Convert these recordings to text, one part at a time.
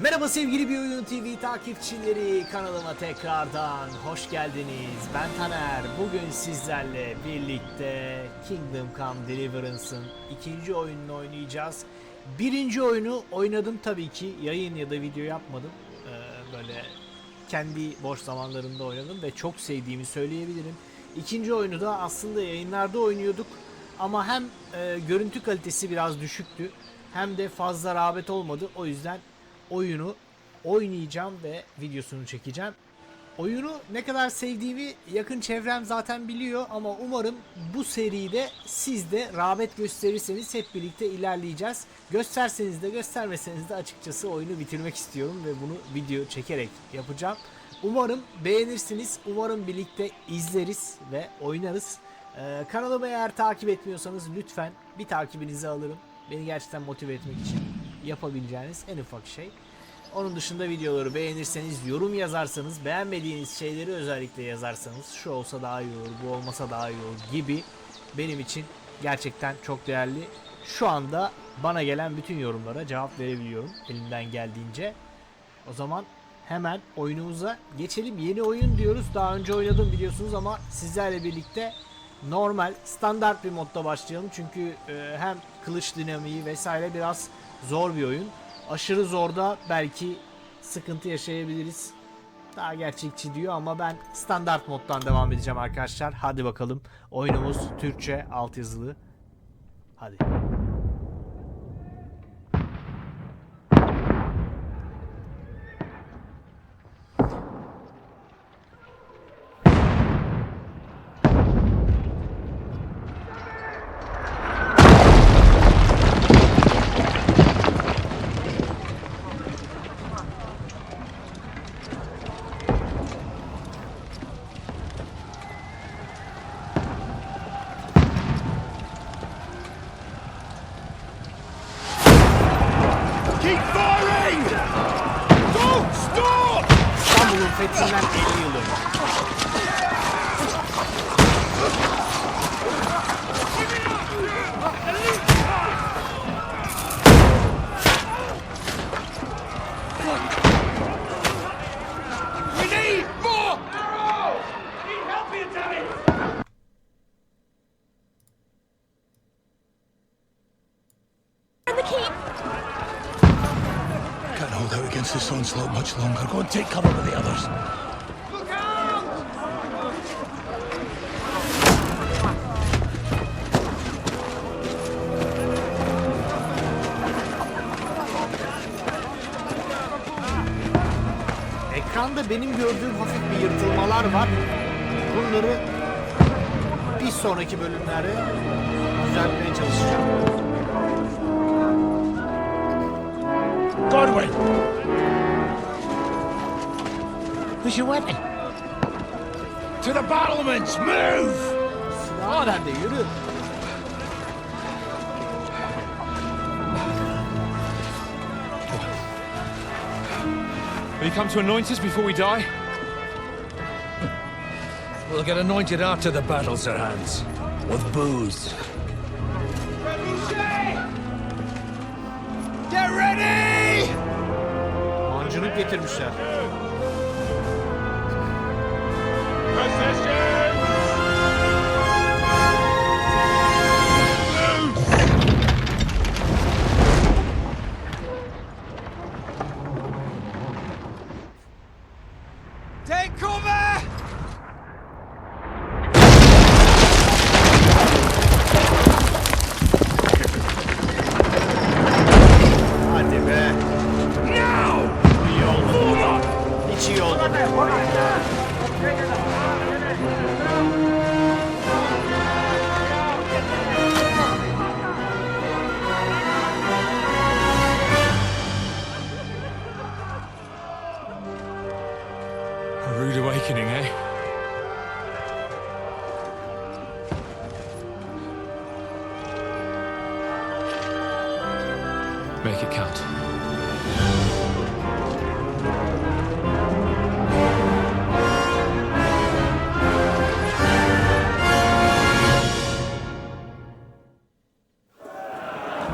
Merhaba sevgili bir oyun TV takipçileri, kanalıma tekrardan hoş geldiniz. Ben Taner. Bugün sizlerle birlikte Kingdom Come Deliverance'ın ikinci oyununu oynayacağız. Birinci oyunu oynadım tabii ki, yayın ya da video yapmadım. Böyle kendi boş zamanlarımda oynadım ve çok sevdiğimi söyleyebilirim. İkinci oyunu da aslında yayınlarda oynuyorduk ama hem görüntü kalitesi biraz düşüktü hem de fazla rağbet olmadı. O yüzden oyunu oynayacağım ve videosunu çekeceğim. Oyunu ne kadar sevdiğimi yakın çevrem zaten biliyor ama umarım bu seride siz de rağbet gösterirseniz hep birlikte ilerleyeceğiz. Gösterseniz de göstermeseniz de açıkçası oyunu bitirmek istiyorum ve bunu video çekerek yapacağım. Umarım beğenirsiniz, umarım birlikte izleriz ve oynarız. Kanalımı eğer takip etmiyorsanız lütfen bir takibinizi alırım. Beni gerçekten motive etmek için yapabileceğiniz en ufak şey. Onun dışında videoları beğenirseniz, yorum yazarsanız, beğenmediğiniz şeyleri özellikle yazarsanız, şu olsa daha iyi olur, bu olmasa daha iyi olur gibi benim için gerçekten çok değerli. Şu anda bana gelen bütün yorumlara cevap verebiliyorum elimden geldiğince. O zaman hemen oyunumuza geçelim. Yeni oyun diyoruz. Daha önce oynadım biliyorsunuz ama sizlerle birlikte normal, standart bir modda başlayalım. Çünkü hem kılıç dinamiği vesaire biraz zor bir oyun. Aşırı zorda belki sıkıntı yaşayabiliriz. Daha gerçekçi diyor ama ben standart moddan devam edeceğim arkadaşlar. Hadi bakalım. Oyunumuz Türkçe altyazılı. Hadi. İstanbul'un fethinden 50 yıl önce. Can't hold out against this onslaught much longer. Go and take cover with the others. Look out! Ekranda benim gördüğüm hafif bir yırtılmalar var. Bunları bir sonraki bölümlerde düzeltmeye çalışacağım. Godwin! Where's your weapon? To the battlements! Move! Silah nerede? Yürü. Will you come to anoint us before we die? We'll get anointed after the battles are hands. With booze. Get ready! Mancınık getirmişler. Take cover! Hadi be. Now! İyi oldu. Hiç iyi oldu. A rude awakening, eh? Make it count.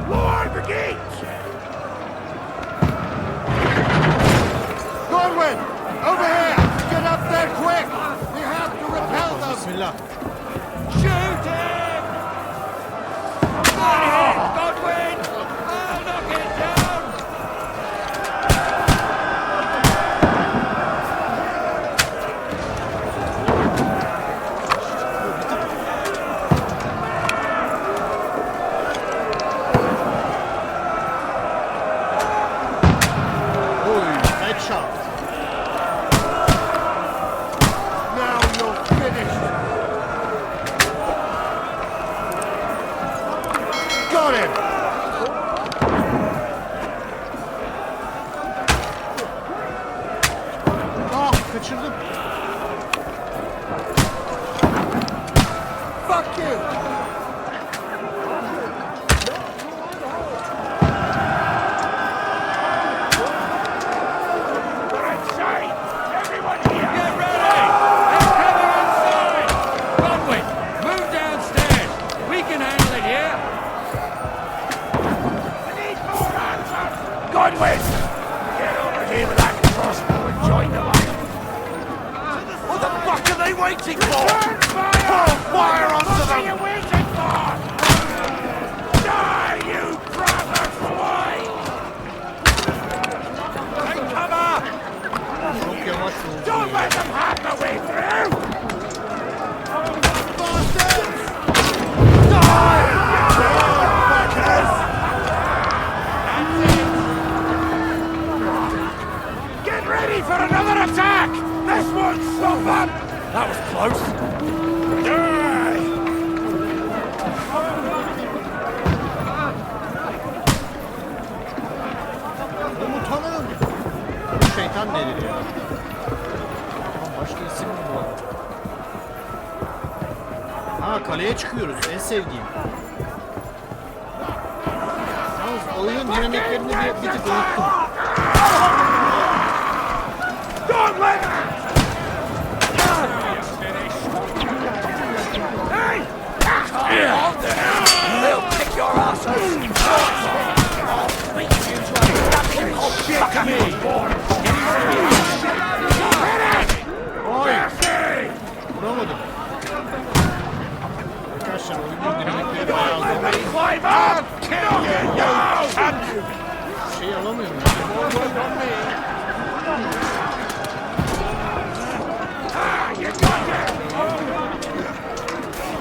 Lord, the gates! silah. Shoot him! Godwin! Oh, knock it down! Oy, headshot. Now you're finished. Got him. Ah, kaçırdım. Fuck you. Get ready! Incoming inside! Godwin, move downstairs! We can handle it here! We need more answers! Godwin! Get over here with that crossbow and join the line! What the fuck are they waiting for? Pour fire onto them! What are you waiting for? Die, you brother swine! Take cover! Çok yavaş oldu. Don't let them have the way through! Bastards! Die! Fuckers! Get ready for another attack! This won't stop them! That was close. Die! Komutanım! Bu şeytan nedir ya? Lan başka isim mi bu? Ha, kaleye çıkıyoruz. En sevdiğim. Yalnız oyunun dinamiklerini bir tık unuttum. Don't let them! Hey! They'll pick your asses! Get to me! Oy! Vuramadım. Arkadaşlar oyunun dinamikleri bayağı Let them azaldı. climb up! Kill you, you cunt! Şey alamıyorum. You got it!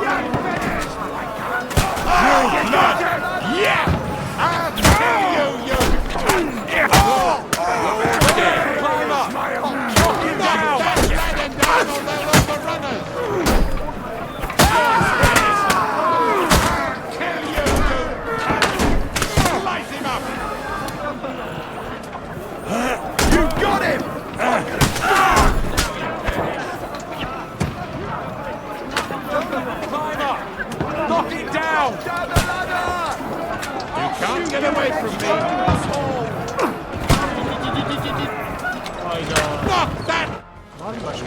You're finished! You got it! Yeah! I'll kill you, you cunt! Climb up! Knock him down! I'll kill you, you cunt! Slice him up! You got him! Climb up! Knock it down! Down the ladder! You can't get away from me! Hayda. Knock that! Var mı başka?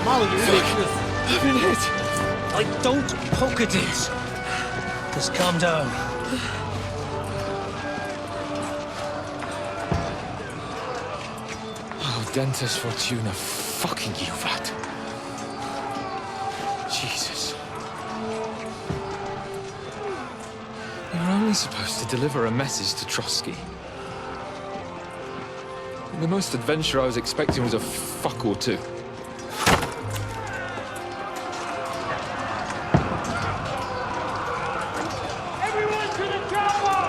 Mal gibi bekliyorsun. I've been hit. Like, don't poke at it. Just calm down. Oh, Dentist Fortuna, fucking you, that. Jesus. You're only supposed to deliver a message to Trotsky. The most adventure I was expecting was a fuck or two. Everyone to the chopper!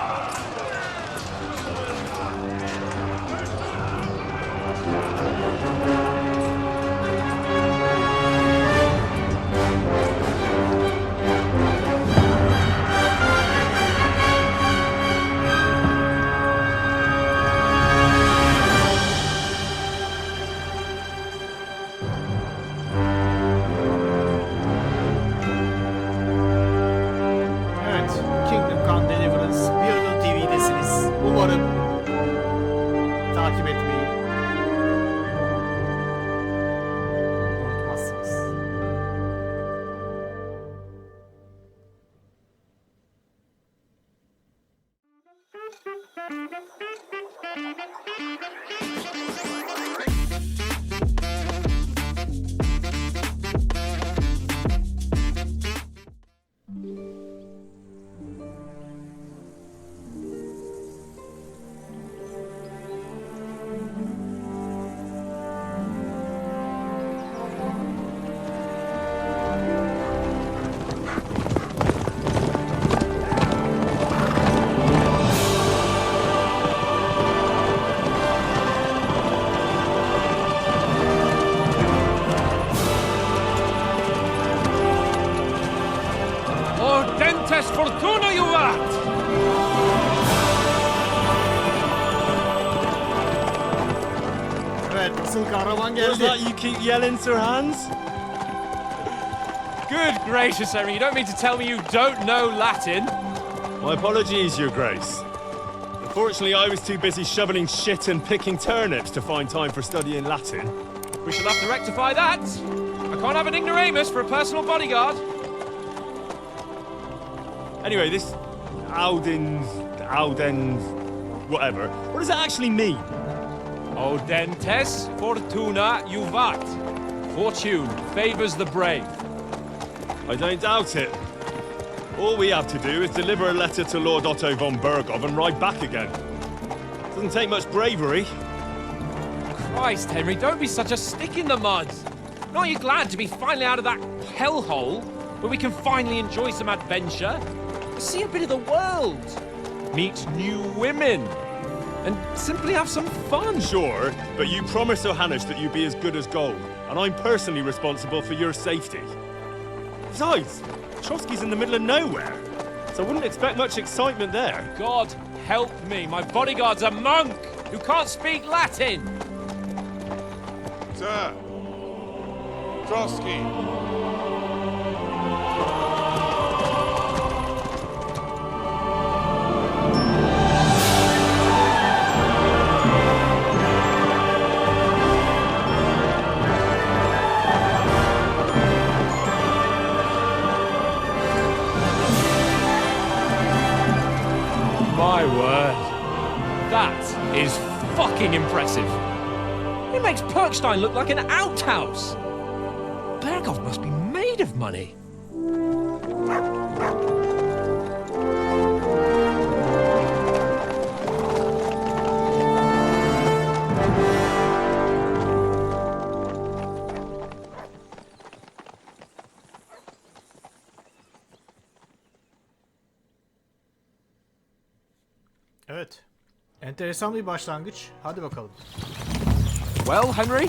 Fortuna juvat! Evet, asıl kahraman What's geldi. that you keep yelling, Sir Hans? Good gracious, Henry, you don't mean to tell me you don't know Latin? My apologies, Your Grace. Unfortunately, I was too busy shoveling shit and picking turnips to find time for studying Latin. We shall have to rectify that. I can't have an ignoramus for a personal bodyguard. Anyway, this Audens, whatever. What does it actually mean? Audentes fortuna juvat. Fortune favors the brave. I don't doubt it. All we have to do is deliver a letter to Lord Otto von Bergov and ride back again. Doesn't take much bravery. Christ, Henry, don't be such a stick in the mud. Aren't you glad to be finally out of that hellhole where we can finally enjoy some adventure? See a bit of the world, meet new women, and simply have some fun. Sure, but you promised Johannes that you'd be as good as gold, and I'm personally responsible for your safety. Besides, Trotsky's in the middle of nowhere, so I wouldn't expect much excitement there. God help me, my bodyguard's a monk who can't speak Latin. Sir. Trotsky. My word. That is fucking impressive. It makes Perkstein look like an outhouse. Bergov must be made of money. Evet. Enteresan bir başlangıç. Hadi bakalım. Well, Henry,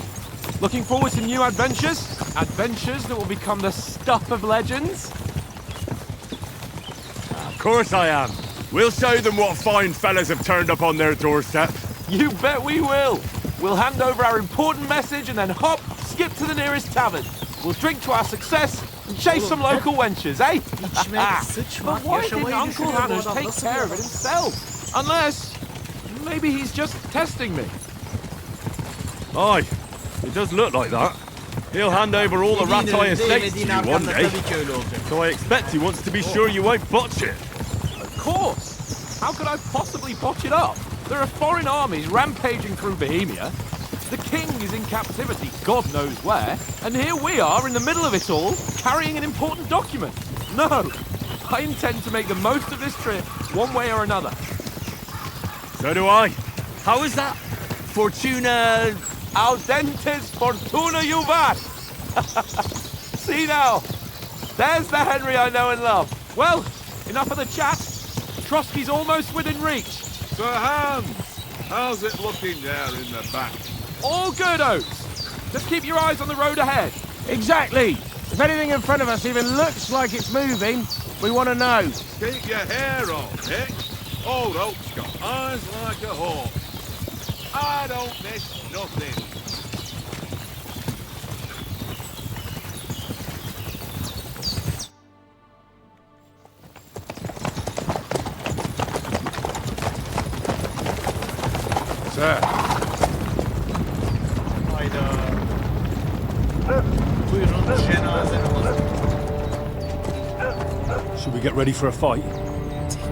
looking forward to new adventures? Adventures that will become the stuff of legends? Of course I am. We'll show them what fine fellas have turned up on their doorstep. You bet we will. We'll hand over our important message and then hop, skip to the nearest tavern. We'll drink to our success and chase some local wenches, eh? İçmek, sıçmak, But why didn't yaşamayı Uncle düşünüyor bu Hannes adam. take Nasıl care bir of it adam? himself? Unless, maybe he's just testing me. Aye, it does look like that. He'll hand over all the Yediğin Rattay önünde, estates yemediğin to you one arkanda day. tabii ki öyle olacak. So I expect he wants to be sure you won't botch it. Of course. How could I possibly botch it up? There are foreign armies rampaging through Bohemia. The king is in captivity, God knows where, and here we are in the middle of it all, carrying an important document. No, I intend to make the most of this trip, one way or another. So do I. How is that? Fortuna... Audentes fortuna juvat! See now, there's the Henry I know and love. Well, enough of the chat. Trotsky's almost within reach. Sir Hans, how's it looking there in the back? All good, Oates. Just keep your eyes on the road ahead. Exactly. If anything in front of us even looks like it's moving, we want to know. Keep your hair on, Nick. Old Oak's got eyes like a hawk. I don't miss nothing. Sir. Hayda. Buyurun cenaze namazı. Should we get ready for a fight?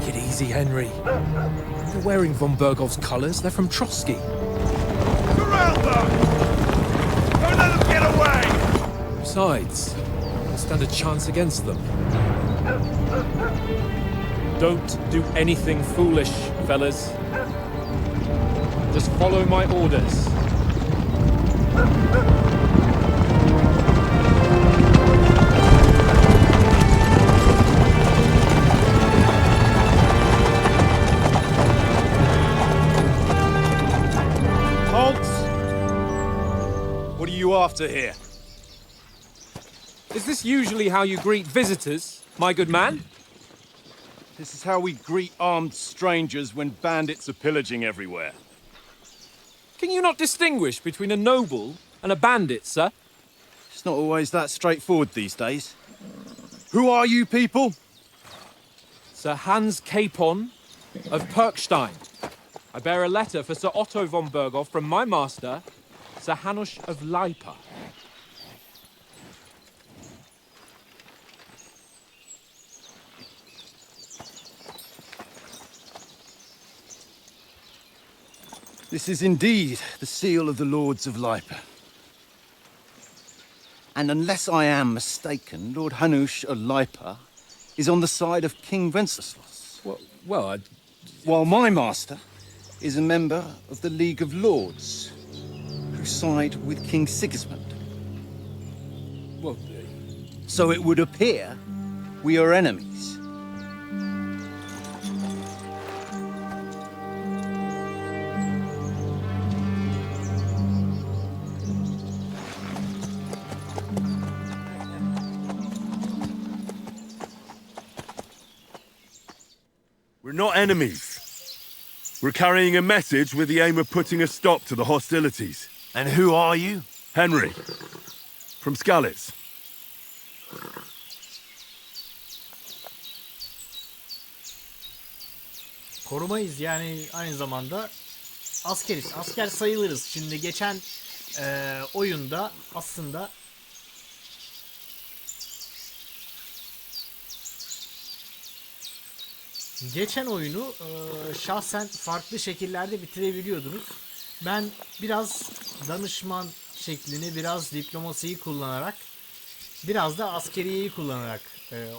Take it easy, Henry. You're wearing von Bergov's colours. They're from Trotsky. Surround them! Don't let them get away! Besides, we'll stand a chance against them. Don't do anything foolish, fellas. Just follow my orders. What are you after here? Is this usually how you greet visitors, my good man? This is how we greet armed strangers when bandits are pillaging everywhere. Can you not distinguish between a noble and a bandit, sir? It's not always that straightforward these days. Who are you people? Sir Hans Capon of Perkstein. I bear a letter for Sir Otto von Berghoff from my master, Sir Hanush of Leipa. This is indeed the seal of the Lords of Leipa. And unless I am mistaken, Lord Hanush of Leipa is on the side of King Wenceslas. Well, While my master is a member of the League of Lords, who side with King Sigismund. well, So it would appear we are enemies. We're not enemies. We're carrying a message with the aim of putting a stop to the hostilities. And who are you? Henry, from Skalitz. Korumayız yani aynı zamanda askeriz. Asker sayılırız. Şimdi geçen oyunda aslında geçen oyunu şahsen farklı şekillerde bitirebiliyordunuz. Ben biraz danışman şeklini, biraz diplomasiyi kullanarak, biraz da askeriyeyi kullanarak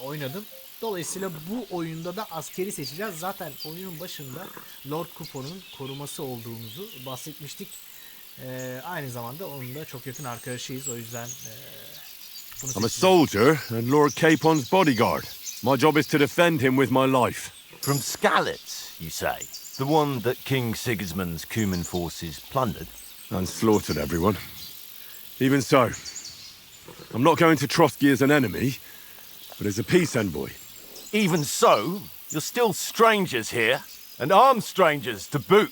oynadım. Dolayısıyla bu oyunda da askeri seçeceğiz. Zaten oyunun başında Lord Coupon'un koruması olduğumuzu bahsetmiştik. Aynı zamanda onun da çok yakın arkadaşıyız. O yüzden bunu I'm a seçeceğiz. soldier and Lord Capon's bodyguard. My job is to defend him with my life. From Skalitz, you say? The one that King Sigismund's Cuman forces plundered? And slaughtered everyone. Even so, I'm not going to Trotsky as an enemy, but as a peace envoy. Even so, you're still strangers here, and armed strangers to boot.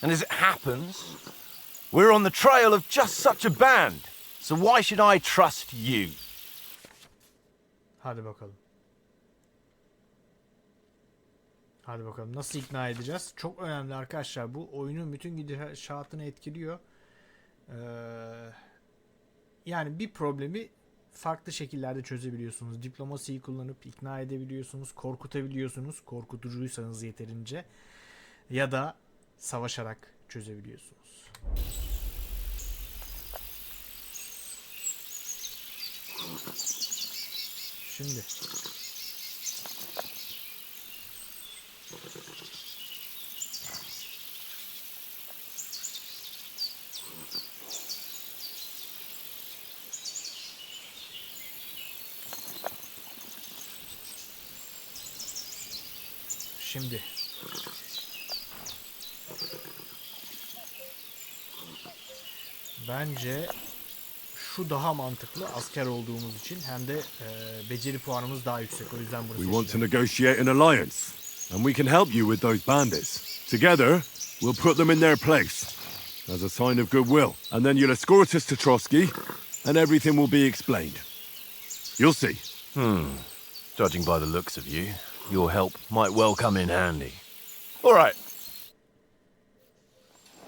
And as it happens, we're on the trail of just such a band, so why should I trust you? Hadi bakalım. Hadi bakalım nasıl ikna edeceğiz? Çok önemli arkadaşlar. Bu oyunun bütün gidişatını etkiliyor. Yani bir problemi farklı şekillerde çözebiliyorsunuz. Diplomasiyi kullanıp ikna edebiliyorsunuz. Korkutabiliyorsunuz. Korkutucuysanız yeterince. Ya da savaşarak çözebiliyorsunuz. Şimdi bence şu daha mantıklı asker olduğumuz için hem de beceri puanımız daha yüksek. O yüzden bunu We want to seçeceğim. negotiate an alliance, and we can help you with those bandits. Together, we'll put them in their place, as a sign of goodwill. And then you'll escort us to Trotsky, and everything will be explained. You'll see. Judging by the looks of you, your help might well come in handy. All right.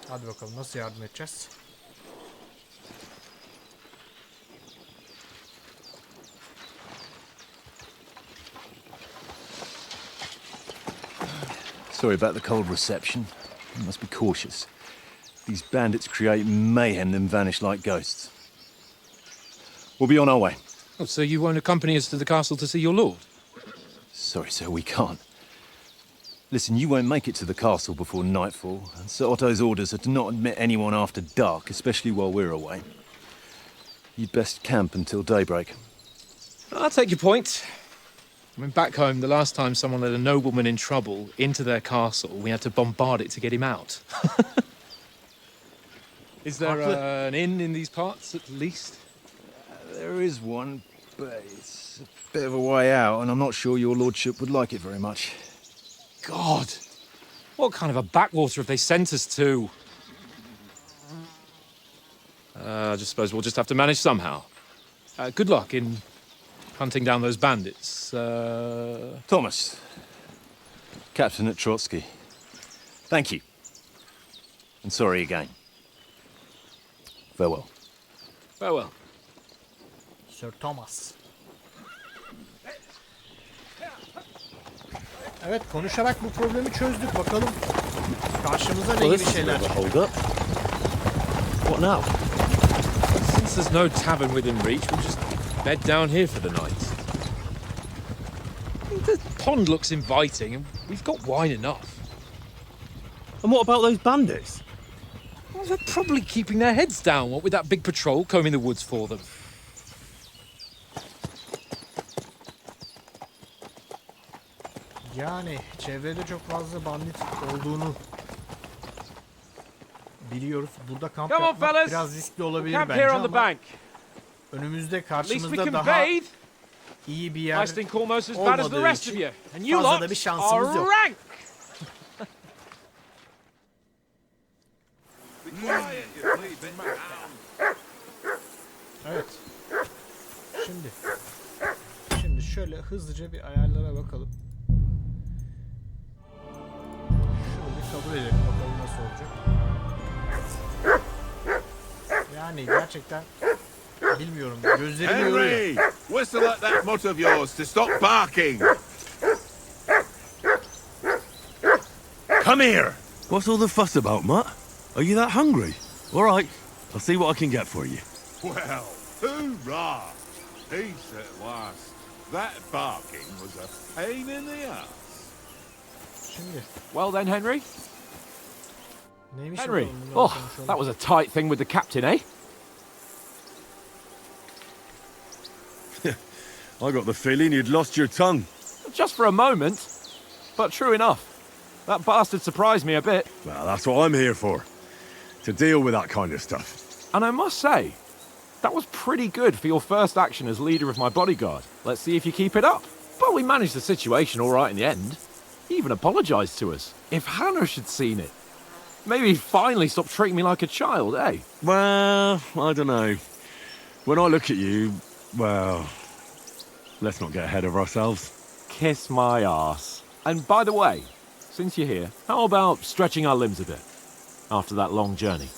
Hadi bakalım nasıl yardım edeceğiz? Sorry about the cold reception. You must be cautious. These bandits create mayhem, then vanish like ghosts. We'll be on our way. Oh, so you won't accompany us to the castle to see your lord? Sorry, sir, we can't. Listen, you won't make it to the castle before nightfall, and Sir Otto's orders are to not admit anyone after dark, especially while we're away. You'd best camp until daybreak. I'll take your point. I mean, back home, the last time someone let a nobleman in trouble into their castle, we had to bombard it to get him out. Is there an inn in these parts, at least? There is one, but it's a bit of a way out, and I'm not sure your lordship would like it very much. God! What kind of a backwater have they sent us to? I just suppose we'll just have to manage somehow. Good luck in hunting down those bandits. Thomas, Captain at Trotsky. Thank you. And sorry again. Farewell. Farewell. Sir Thomas. Evet, konuşarak bu problemi çözdük. Bakalım karşımıza ne gibi şeyler çıkıyor. Hold up. What now? Since there's no tavern within reach, we'll just bed down here for the night. The pond looks inviting, and we've got wine enough. And what about those bandits? Well, they're probably keeping their heads down, what with that big patrol combing the woods for them. Yani çevrede çok fazla bandit olduğunu biliyoruz. Burada kamp Come on, yapmak fellas. biraz riskli olabilir Camp bence here on the ama bank. önümüzde At least we karşımızda can daha bathe. iyi bir yer I stink almost as bad as the olmadığı rest of için you. And you fazla lot da bir şansımız are yok. rank. Evet. Şimdi şöyle hızlıca bir ayarlara bakalım. Şunu bir kabul edelim, bakalım nasıl olacak. Yani gerçekten bilmiyorum. Gözlerimi yoruyor. Henry! Whistle at that mutt of yours to stop barking! Come here! What's all the fuss about, Mutt? Are you that hungry? All right, I'll see what I can get for you. Well, hoorah! Peace at last. That barking was a pain in the ass. Şimdi Well then, Henry. neymiş Henry. bakalım, bunları Oh, konuşalım. that was a tight thing with the captain, eh? I got the feeling you'd lost your tongue. Just for a moment. But true enough. That bastard surprised me a bit. Well, that's what I'm here for. To deal with that kind of stuff. And I must say, that was pretty good for your first action as leader of my bodyguard. Let's see if you keep it up. But we managed the situation all right in the end. He even apologized to us. If Hannah had seen it, maybe he'd finally stop treating me like a child, eh? Well, I don't know. When I look at you, well, let's not get ahead of ourselves. Kiss my arse. And by the way, since you're here, how about stretching our limbs a bit after that long journey?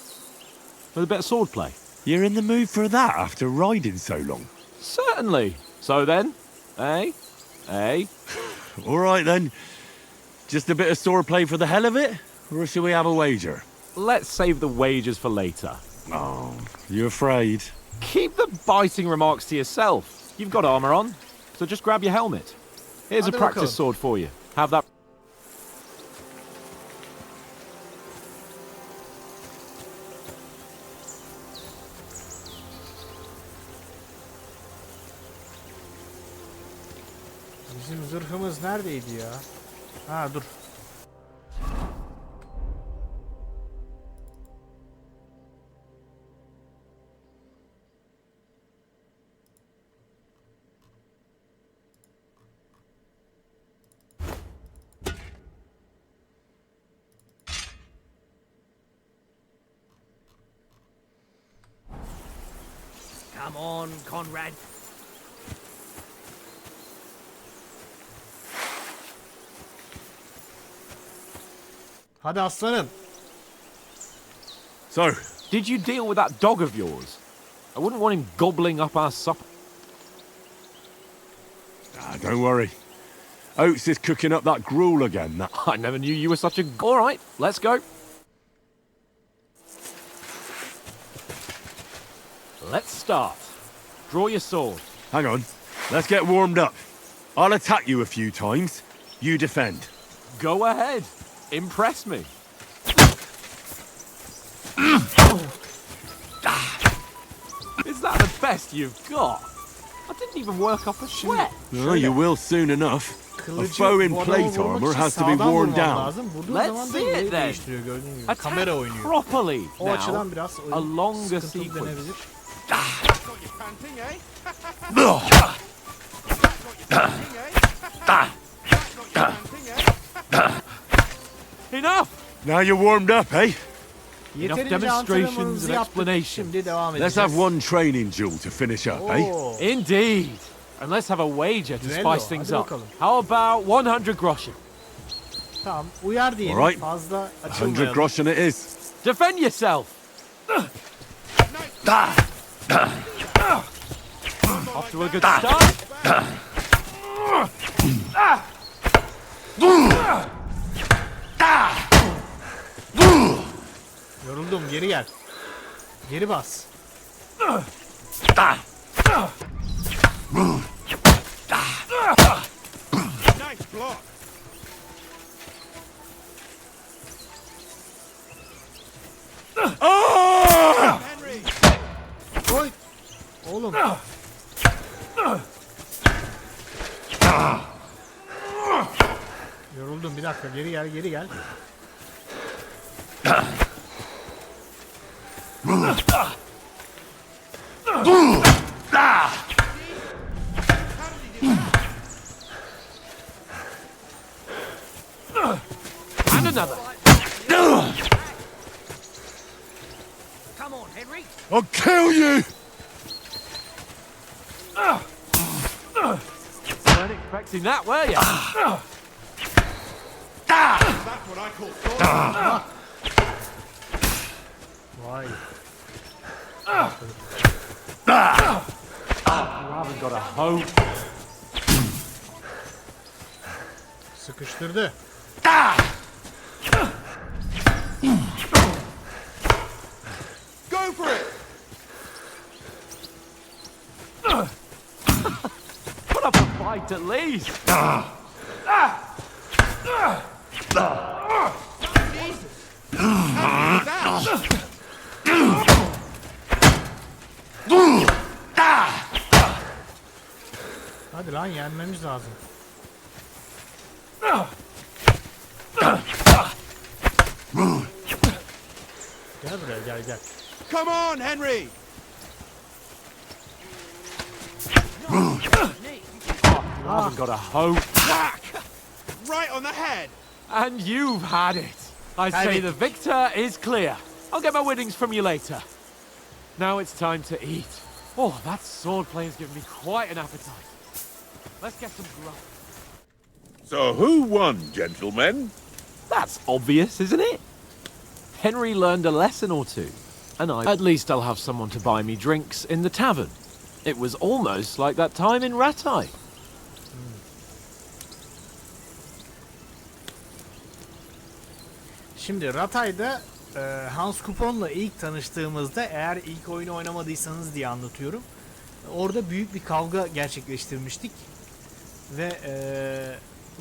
With a bit of swordplay. You're in the mood for that after riding so long? Certainly. So then, eh? Eh? All right, then. Just a bit of swordplay for the hell of it? Or shall we have a wager? Let's save the wagers for later. Oh, you afraid? Keep the biting remarks to yourself. You've got armor on, so just grab your helmet. Here's a Hadi practice bakalım. sword for you. Have that. Bizim zırhımız neredeydi ya? Ha dur. Come on, Conrad. Hadi aslanım. So, Did you deal with that dog of yours? I wouldn't want him gobbling up our supper. don't worry. Oates is cooking up that gruel again. That I never knew you were such a... All right, let's go. Let's start. Draw your sword. Hang on. Let's get warmed up. I'll attack you a few times. You defend. Go ahead. Impress me. Is that the best you've got? I didn't even work up a sweat. Oh, you will soon enough. A foe in plate armor has to be worn down. Let's see it then. Kamera Attack oynuyor. properly. O açıdan Now, biraz a longer sıkıntılı sequence. denebilir. Enough! Now you're warmed up, eh? Yeterince demonstrations antrenmanımızı and yaptık. explanations. Şimdi devam edeceğiz. Let's have one training duel to finish up, eh? Oo. Indeed. And let's have a wager to Duello, spice things hadi up. bakalım. How about 100 groschen? Tamam, uyar diyelim. Alright. Fazla 100 açılmayalım. groschen it is. Defend yourself. Off to a good start. Yoruldum, geri gel. Geri bas. Nice block. Henry. Oy. Oğlum. Yoruldum, bir dakika, geri gel, geri gel. And another. I'll kill you! Weren't expecting that, were you? That's what I call sword. Vay. You haven't got a hope. Sıkıştırdı. Go for it. Put up a fight at least. Hadi lan, yenmemiz lazım. Gel buraya, gel gel. Come on, Henry. You haven't got a hope. Whack. Right on the head. And you've had it. I say Kaybettik. the victor is clear. I'll get my winnings from you later. Now it's time to eat. Oh, that sword playing's given me quite an appetite. Let's get some grub. So who won, gentlemen? That's obvious, isn't it? Henry learned a lesson or two, and at least I'll have someone to buy me drinks in the tavern. It was almost like that time in Rattay. Şimdi Ratay'da Hans Kupon'la ilk tanıştığımızda, eğer ilk oyunu oynamadıysanız diye anlatıyorum. Orada büyük bir kavga gerçekleştirmiştik. Ve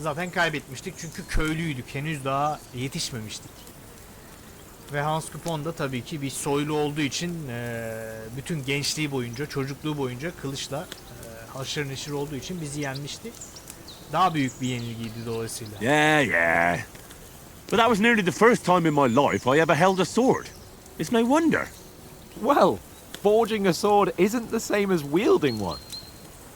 zaten kaybetmiştik çünkü köylüydük. Henüz daha yetişmemiştik. Ve Hans Kupon da tabii ki bir soylu olduğu için bütün gençliği boyunca, çocukluğu boyunca kılıçla haşır neşir olduğu için bizi yenmişti. Daha büyük bir yenilgiydi dolayısıyla. Yeah. But that was nearly the first time in my life I ever held a sword. It's no wonder. Well, forging a sword isn't the same as wielding one.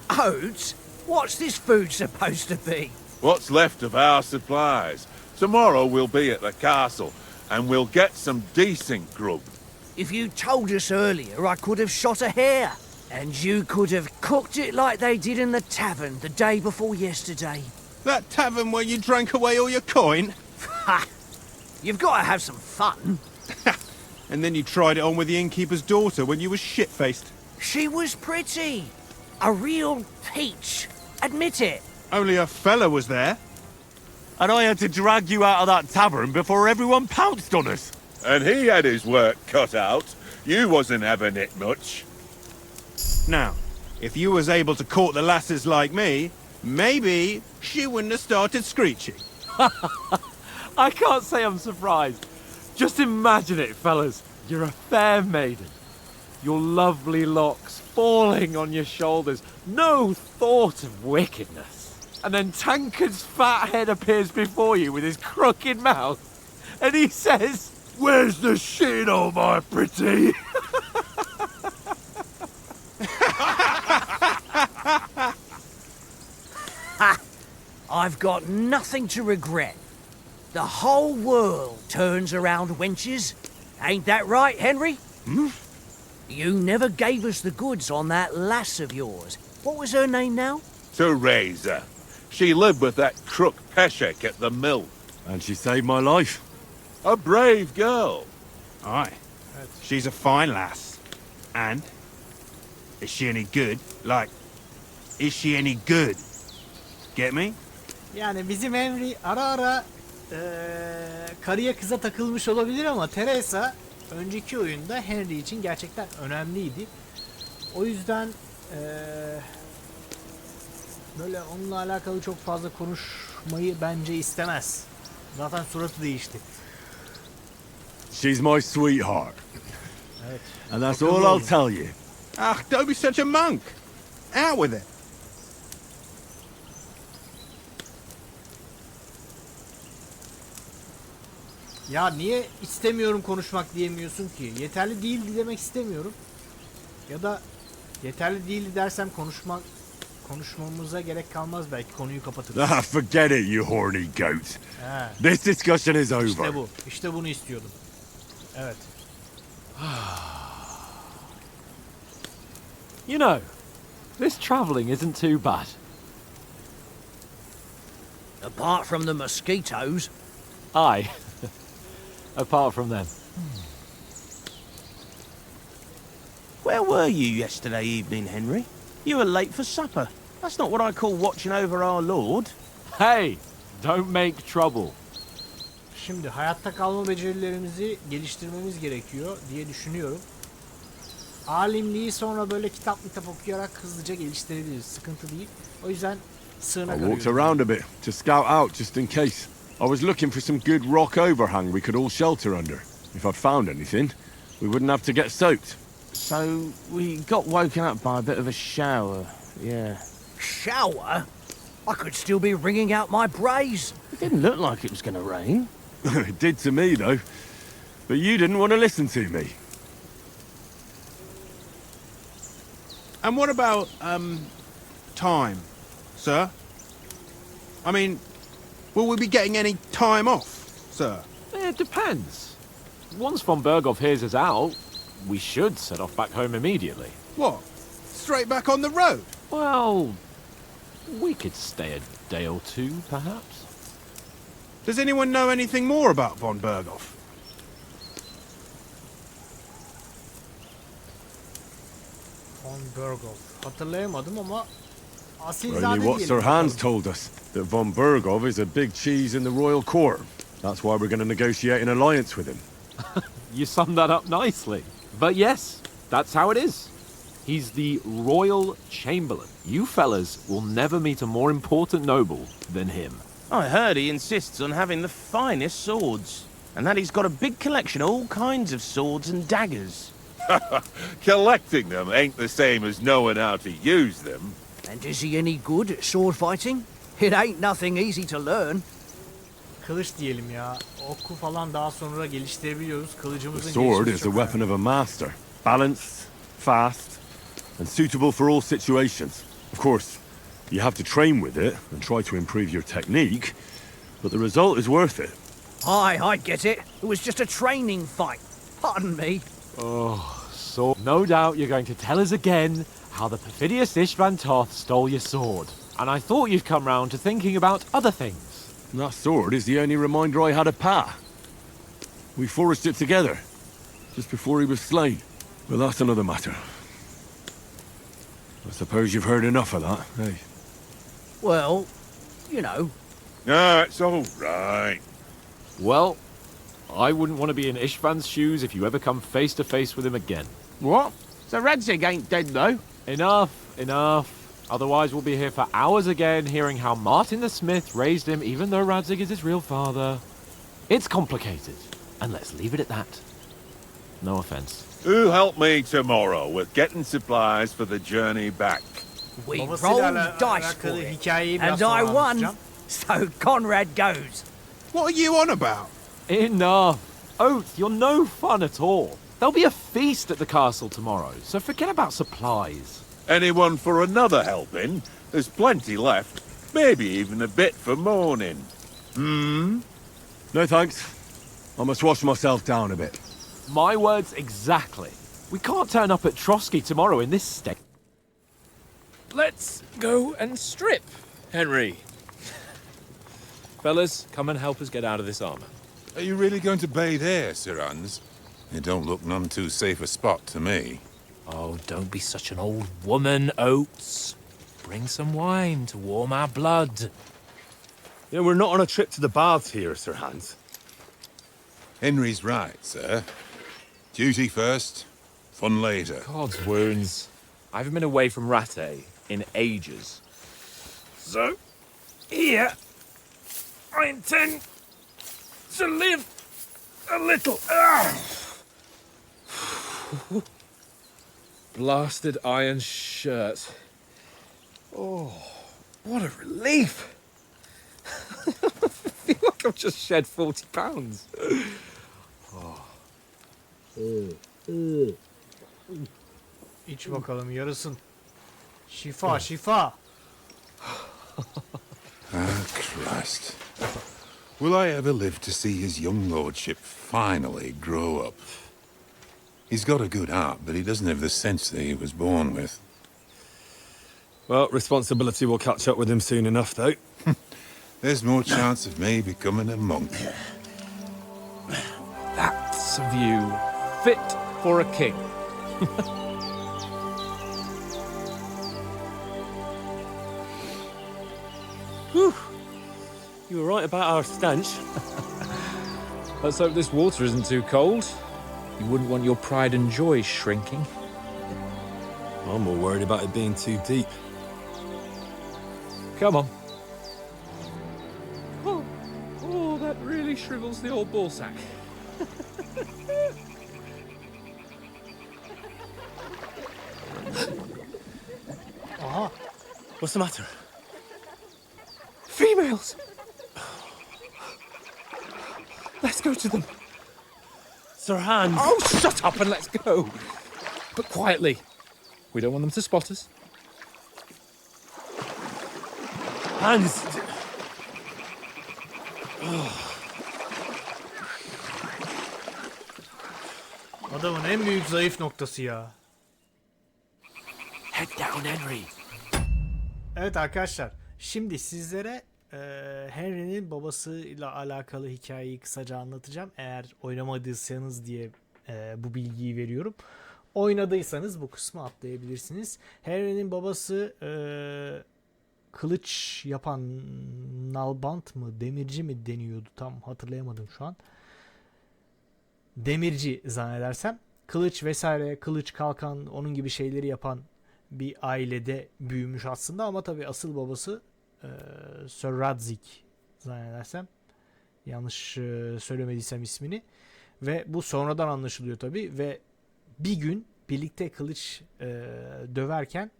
Oats? What's this food supposed to be? What's left of our supplies? Tomorrow we'll be at the castle, and we'll get some decent grub. If you told us earlier, I could have shot a hare. And you could have cooked it like they did in the tavern the day before yesterday. That tavern where you drank away all your coin? Ha! You've got to have some fun. And then you tried it on with the innkeeper's daughter when you were shit-faced. She was pretty. A real peach. Admit it. Only a fella was there. And I had to drag you out of that tavern before everyone pounced on us. And he had his work cut out. You wasn't having it much. Now, if you was able to court the lasses like me, maybe she wouldn't have started screeching. I can't say I'm surprised. Just imagine it, fellas. You're a fair maiden. Your lovely locks falling on your shoulders. No thought of wickedness. And then Tankard's fat head appears before you with his crooked mouth. And he says, "Where's the shit, oh my pretty?" I've got nothing to regret. The whole world turns around wenches. Ain't that right, Henry? You never gave us the goods on that lass of yours. What was her name now? Teresa. She lived with that crook Peshek at the mill. And she saved my life. A brave girl. Aye. She's a fine lass. And? Is she any good? Like, is she any good? Get me? Yani bizim Henry ara ara karıya kıza takılmış olabilir ama Teresa önceki oyunda Henry için gerçekten önemliydi. O yüzden böyle onunla alakalı çok fazla konuşmayı bence istemez. Zaten suratı değişti. She's my sweetheart. Evet. And that's Çok all hızlı I'll oldu. tell you. Ah, don't be such a monk. Out with it. Ya niye istemiyorum konuşmak diyemiyorsun ki? Yeterli değildi demek istemiyorum. Ya da yeterli değildi dersem konuşmamıza gerek kalmaz, belki konuyu kapatırız. Ah, forget it, you horny goat. He, This discussion is over. işte bu. İşte bunu istiyordum. Evet. You know, this travelling isn't too bad. Apart from the mosquitoes. Aye. Apart from them. Where were you yesterday evening, Henry? You were late for supper. That's not what I call watching over our Lord. Hey, don't make trouble. Şimdi hayatta kalma becerilerimizi geliştirmemiz gerekiyor diye düşünüyorum. Alimliği sonra böyle kitap okuyarak hızlıca geliştirebiliriz. Sıkıntı değil. O yüzden sığınak I walked arıyorum. around a bit to scout out just in case. I was looking for some good rock overhang we could all shelter under. If I'd found anything, we wouldn't have to get soaked. So we got woken up by a bit of a shower, yeah. Shower? I could still be wringing out my brays. It didn't look like it was going to rain. It did to me, though. But you didn't want to listen to me. And what about, time, sir? I mean, will we be getting any time off, sir? It depends. Once von Berghoff hears us out, we should set off back home immediately. What? Straight back on the road? Well, we could stay a day or two, perhaps. Does anyone know anything more about von Berghoff? Von Berghoff. Hatırlayamadım ama asilzade Only what diyelim. Sir Hans told us, that von Berghoff is a big cheese in the royal court. That's why we're going to negotiate an alliance with him. You summed that up nicely. But yes, that's how it is. He's the Royal Chamberlain. You fellas will never meet a more important noble than him. I heard he insists on having the finest swords, and that he's got a big collection of all kinds of swords and daggers. Collecting them ain't the same as knowing how to use them. And is he any good at sword fighting? It ain't nothing easy to learn. Kılıç diyelim ya. Oku falan daha sonra geliştirebiliyoruz. The Kılıcımızın sword gelişmesi is the çok weapon of a master. Balanced, fast, and suitable for all situations. Of course, you have to train with it and try to improve your technique, but the result is worth it. Aye, I get it. It was just a training fight. Pardon me. Oh, so no doubt you're going to tell us again how the perfidious Istvan Toth stole your sword. And I thought you'd come round to thinking about other things. And that sword is the only reminder I had of Pa. We forged it together, just before he was slain. But that's another matter. I suppose you've heard enough of that, eh? Well, you know. No, it's all right. Well, I wouldn't want to be in Ishvan's shoes if you ever come face to face with him again. What? So Radzig ain't dead, though? Enough. Otherwise we'll be here for hours again hearing how Martin the Smith raised him even though Radzig is his real father. It's complicated, and let's leave it at that. No offense. Who'll help me tomorrow with getting supplies for the journey back? We Babasıyla rolled dice for alakalı it, hikayeyi biraz and sonra I won, anlatacağım. so Conrad goes. What are you on about? Enough. Oath, you're no fun at all. There'll be a feast at the castle tomorrow, so forget about supplies. Anyone for another helping? There's plenty left. Maybe even a bit for morning. No thanks. I must wash myself down a bit. My words exactly. We can't turn up at Trotsky tomorrow in this state. Let's go and strip, Henry. Fellas, come and help us get out of this armor. Are you really going to bathe here, Sir Hans? It don't look none too safe a spot to me. Oh, don't be such an old woman, Oates. Bring some wine to warm our blood. You know, we're not on a trip to the baths here, Sir Hans. Henry's right, sir. Duty first, fun later. God's wounds. I haven't been away from Rattay in ages. So, here, I intend to live a little. Blasted iron shirt. Oh, what a relief. I feel like I've just shed 40 pounds. İç bakalım yarısın. Şifa. Ah, Christ. Will I ever live to see his young lordship finally grow up? He's got a good heart, but he doesn't have the sense that he was born with. Well, responsibility will catch up with him soon enough, though. There's more chance of me becoming a monk. That's a view fit for a king. Whew. You were right about our stench. Let's hope this water isn't too cold. You wouldn't want your pride and joy shrinking. I'm more worried about it being too deep. Come on. Oh, that really shrivels the old ball sack. Aha. What's the matter? Females! Let's go to them. Sir Hans! Oh, shut up and let's go. But quietly. We don't want them to spot us. Hans! Adamın en büyük zayıf noktası ya. Head down, Henry. Evet arkadaşlar, şimdi sizlere Henry'nin babasıyla alakalı hikayeyi kısaca anlatacağım. Eğer oynamadıysanız diye bu bilgiyi veriyorum. Oynadıysanız bu kısmı atlayabilirsiniz. Henry'nin babası kılıç yapan nalbant mı, demirci mi deniyordu, tam hatırlayamadım şu an. Demirci zannedersem. Kılıç vesaire, kılıç, kalkan, onun gibi şeyleri yapan bir ailede büyümüş aslında, ama tabii asıl babası Sir Radzig zannedersem, yanlış söylemediysem ismini, ve bu sonradan anlaşılıyor tabii. Ve bir gün birlikte kılıç döverken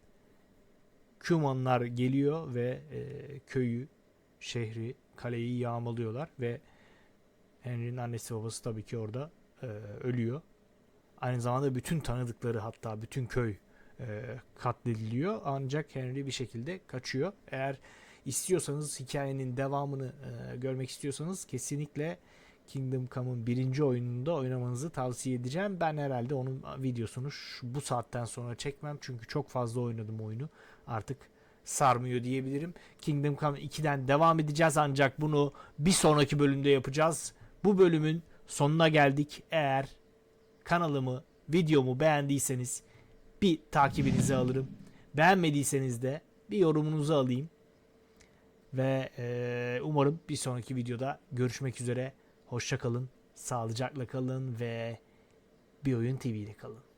Cumanlar geliyor ve köyü, şehri, kaleyi yağmalıyorlar ve Henry'nin annesi babası tabii ki orada ölüyor. Aynı zamanda bütün tanıdıkları, hatta bütün köy katlediliyor. Ancak Henry bir şekilde kaçıyor. Eğer istiyorsanız, hikayenin devamını görmek istiyorsanız, kesinlikle Kingdom Come'ın 1. oyununda oynamanızı tavsiye edeceğim. Ben herhalde onun videosunu bu saatten sonra çekmem. Çünkü çok fazla oynadım oyunu. Artık sarmıyor diyebilirim. Kingdom Come 2'den devam edeceğiz, ancak bunu bir sonraki bölümde yapacağız. Bu bölümün sonuna geldik. Eğer kanalımı, videomu beğendiyseniz bir takibinizi alırım. Beğenmediyseniz de bir yorumunuzu alayım. Ve umarım bir sonraki videoda görüşmek üzere. Hoşça kalın, sağlıcakla kalın ve Bir Oyun TV ile kalın.